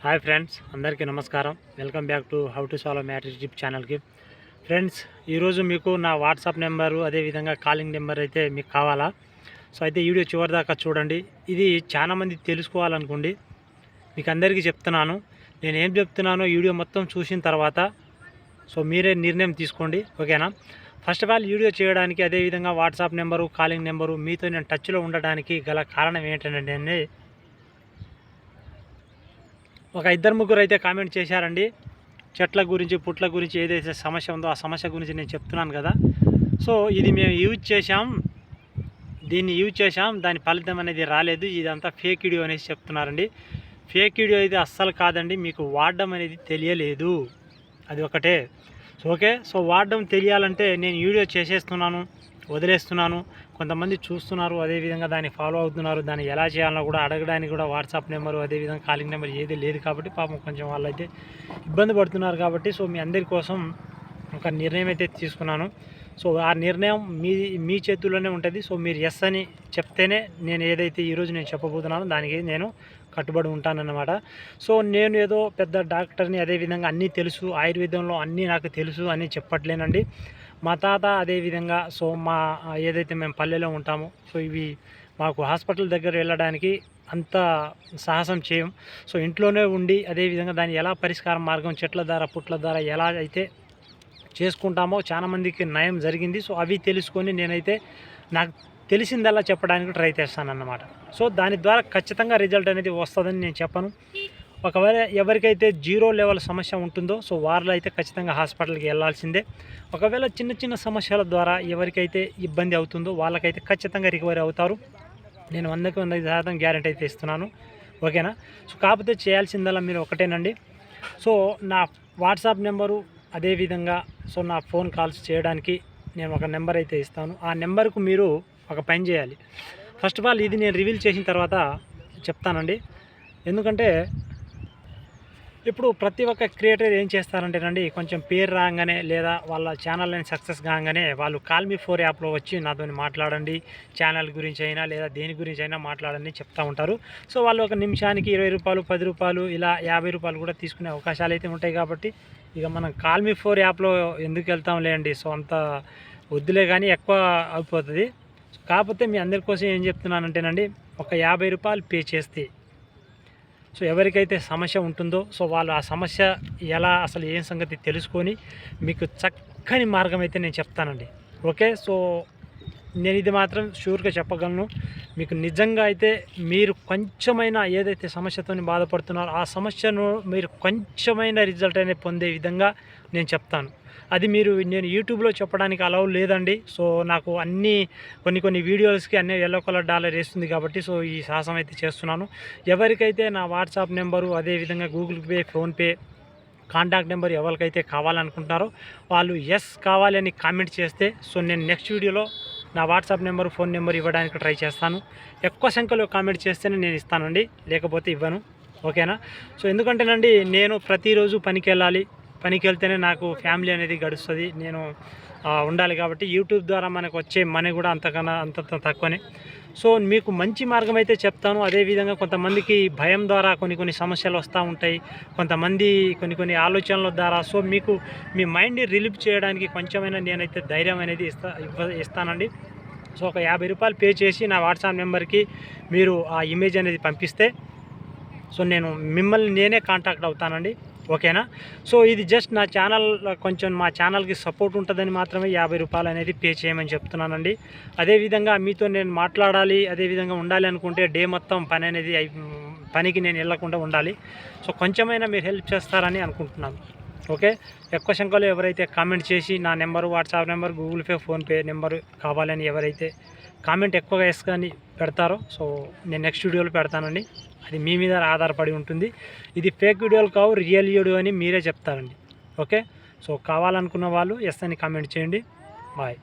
Hi friends, అందరికీ నమస్కారం. Welcome back to how to solve matter YouTube ఛానల్కి. Friends, ఈరోజు మీకు నా వాట్సాప్ నెంబరు అదేవిధంగా కాలింగ్ నెంబర్ అయితే మీకు కావాలా? సో అయితే వీడియో చివరి దాకా చూడండి. ఇది చాలామంది తెలుసుకోవాలనుకోండి, మీకు అందరికీ చెప్తున్నాను. నేను ఏం చెప్తున్నానో వీడియో మొత్తం చూసిన తర్వాత సో మీరే నిర్ణయం తీసుకోండి, ఓకేనా? ఫస్ట్ ఆఫ్ ఆల్ వీడియో చేయడానికి అదేవిధంగా వాట్సాప్ నెంబరు కాలింగ్ నెంబరు మీతో నేను టచ్లో ఉండడానికి గల కారణం ఏంటంటే, ఒక ఇద్దరు ముగ్గురు అయితే కామెంట్ చేశారండి. చెట్ల గురించి పుట్ల గురించి ఏదైతే సమస్య ఉందో ఆ సమస్య గురించి నేను చెప్తున్నాను కదా. సో ఇది మేము దీన్ని యూజ్ చేసాం, దాని ఫలితం అనేది రాలేదు, ఇదంతా ఫేక్ వీడియో అనేసి చెప్తున్నారండి. ఫేక్ వీడియో అయితే అస్సలు కాదండి, మీకు వాడడం అనేది తెలియలేదు, అది ఒకటే. ఓకే, సో వాడడం తెలియాలంటే నేను వీడియో చేసేస్తున్నాను, వదిలేస్తున్నాను. కొంతమంది చూస్తున్నారు, అదేవిధంగా దాన్ని ఫాలో అవుతున్నారు. దాన్ని ఎలా చేయాలన్నా కూడా అడగడానికి కూడా వాట్సాప్ నెంబరు అదేవిధంగా కాలింగ్ నెంబర్ ఏది లేదు కాబట్టి పాపం కొంచెం వాళ్ళైతే ఇబ్బంది పడుతున్నారు కాబట్టి సో మీ అందరి కోసం ఒక నిర్ణయం అయితే తీసుకున్నాను. సో ఆ నిర్ణయం మీ చేతుల్లోనే ఉంటుంది. సో మీరు ఎస్ అని చెప్తేనే నేను ఏదైతే ఈరోజు నేను చెప్పబోతున్నానో దానికి నేను కట్టుబడి ఉంటానన్నమాట. సో నేను ఏదో పెద్ద డాక్టర్ని, అదేవిధంగా అన్నీ తెలుసు, ఆయుర్వేదంలో అన్నీ నాకు తెలుసు అని చెప్పట్లేనండి. మా తాత అదేవిధంగా సో ఏదైతే మేము పల్లెలో ఉంటామో సో ఇవి మాకు హాస్పిటల్ దగ్గర వెళ్ళడానికి అంత సాహసం చేయం. సో ఇంట్లోనే ఉండి అదేవిధంగా దాన్ని ఎలా పరిష్కార మార్గం చెట్ల ద్వారా పుట్ల ద్వారా ఎలా అయితే చేసుకుంటామో చాలామందికి నయం జరిగింది. సో అవి తెలుసుకొని నేనైతే నాకు తెలిసిందల్లా చెప్పడానికి ట్రై చేస్తానన్నమాట. సో దాని ద్వారా ఖచ్చితంగా రిజల్ట్ అనేది వస్తుందని నేను చెప్పను. ఒకవేళ ఎవరికైతే 0 లెవెల్ సమస్య ఉంటుందో సో వాళ్ళు అయితే ఖచ్చితంగా హాస్పిటల్కి వెళ్ళాల్సిందే. ఒకవేళ చిన్న చిన్న సమస్యల ద్వారా ఎవరికైతే ఇబ్బంది అవుతుందో వాళ్ళకైతే ఖచ్చితంగా రికవరీ అవుతారు. నేను 100కి 100% గ్యారెంటీ అయితే ఇస్తున్నాను, ఓకేనా? సో కాకపోతే చేయాల్సిందల్లా మీరు ఒకటేనండి. సో నా వాట్సాప్ నెంబరు అదేవిధంగా సో నా ఫోన్ కాల్స్ చేయడానికి నేను ఒక నెంబర్ అయితే ఇస్తాను. ఆ నెంబర్కు మీరు ఒక పని చేయాలి. ఫస్ట్ ఆఫ్ ఆల్ ఇది నేను రివీల్ చేసిన తర్వాత చెప్తానండి. ఎందుకంటే ఇప్పుడు ప్రతి ఒక్క క్రియేటర్ ఏం చేస్తారంటేనండి, కొంచెం పేరు రాగానే లేదా వాళ్ళ ఛానల్ అని సక్సెస్ కాగానే వాళ్ళు కాల్ మీ 4 యాప్లో వచ్చి నాతో మాట్లాడండి, ఛానల్ గురించి అయినా లేదా దేని గురించి అయినా మాట్లాడండి చెప్తూ ఉంటారు. సో వాళ్ళు ఒక నిమిషానికి 20 రూపాయలు, 10 రూపాయలు ఇలా 50 రూపాయలు కూడా తీసుకునే అవకాశాలు అయితే ఉంటాయి. కాబట్టి ఇక మనం కాల్ మీ 4 యాప్లో ఎందుకు వెళ్తాంలే అండి, సో అంత వద్దులే కానీ ఎక్కువ అయిపోతుంది. కాకపోతే మీ అందరి కోసం ఏం చెప్తున్నానంటేనండి, ఒక 50 రూపాయలు పే చేస్తే సో ఎవరికైతే సమస్య ఉంటుందో సో వాళ్ళు ఆ సమస్య ఎలా అసలు ఏం సంగతి తెలుసుకొని మీకు చక్కని మార్గం అయితే నేను చెప్తానండి, ఓకే? సో నేను ఇది మాత్రం షూర్గా చెప్పగలను, మీకు నిజంగా అయితే మీరు కొంచెమైనా ఏదైతే సమస్యతో బాధపడుతున్నారో ఆ సమస్యను మీరు కొంచెమైన రిజల్ట్ అనేది పొందే విధంగా నేను చెప్తాను. అది నేను యూట్యూబ్లో చెప్పడానికి అలౌ లేదండి. సో నాకు కొన్ని వీడియోస్కి అన్నీ ఎల్లో కలర్ డాలర్ వేస్తుంది కాబట్టి సో ఈ సాహసం అయితే చేస్తున్నాను. ఎవరికైతే నా వాట్సాప్ నెంబరు అదేవిధంగా Google pay, PhonePe contact number ఎవరికైతే కావాలనుకుంటున్నారో వాళ్ళు ఎస్ కావాలి అని కామెంట్ చేస్తే సో నేను నెక్స్ట్ వీడియోలో నా వాట్సాప్ నెంబరు ఫోన్ నెంబర్ ఇవ్వడానికి ట్రై చేస్తాను. ఎక్కువ సంఖ్యలో కామెంట్ చేస్తేనే నేను ఇస్తానండి, లేకపోతే ఇవ్వను, ఓకేనా? సో ఎందుకంటేనండి నేను ప్రతిరోజు పనికి వెళ్తేనే నాకు ఫ్యామిలీ అనేది గడుస్తుంది, నేను ఉండాలి. కాబట్టి యూట్యూబ్ ద్వారా మనకు వచ్చే మనీ కూడా అంత తక్కువనే. సో మీకు మంచి మార్గం అయితే చెప్తాను. అదేవిధంగా కొంతమందికి భయం ద్వారా కొన్ని సమస్యలు వస్తూ ఉంటాయి, కొంతమంది కొన్ని ఆలోచనల ద్వారా సో మీకు మీ మైండ్ని రిలీఫ్ చేయడానికి కొంచెమైనా నేనైతే ధైర్యం అనేది ఇస్తానండి. సో ఒక 50 రూపాయలు పే చేసి నా వాట్సాప్ నెంబర్కి మీరు ఆ ఇమేజ్ అనేది పంపిస్తే సో నేను మిమ్మల్ని నేనే కాంటాక్ట్ అవుతానండి, ఓకేనా? సో ఇది జస్ట్ నా ఛానల్ కొంచెం మా ఛానల్కి సపోర్ట్ ఉంటుందని మాత్రమే 50 రూపాయలు అనేది పే చేయమని చెప్తున్నానండి. అదేవిధంగా మీతో నేను మాట్లాడాలి, అదేవిధంగా ఉండాలి అనుకుంటే డే మొత్తం పనికి నేను వెళ్ళకుండా ఉండాలి. సో కొంచెమైనా మీరు హెల్ప్ చేస్తారని అనుకుంటున్నాను, ఓకే? ఎక్కువ సంఖ్యలో ఎవరైతే కామెంట్ చేసి నా number, WhatsApp number, Google pay, PhonePe number కావాలని ఎవరైతే కామెంట్ ఎక్కువగా వేసుకొని పెడతారో సో నేను నెక్స్ట్ వీడియోలో పెడతానండి. అది మీ మీద ఆధారపడి ఉంటుంది. ఇది ఫేక్ వీడియోలు కావు, రియల్ వీడియో అని మీరే చెప్తారండి, ఓకే? సో కావాలనుకున్న వాళ్ళు ఎస్ అని కామెంట్ చేయండి. బాయ్.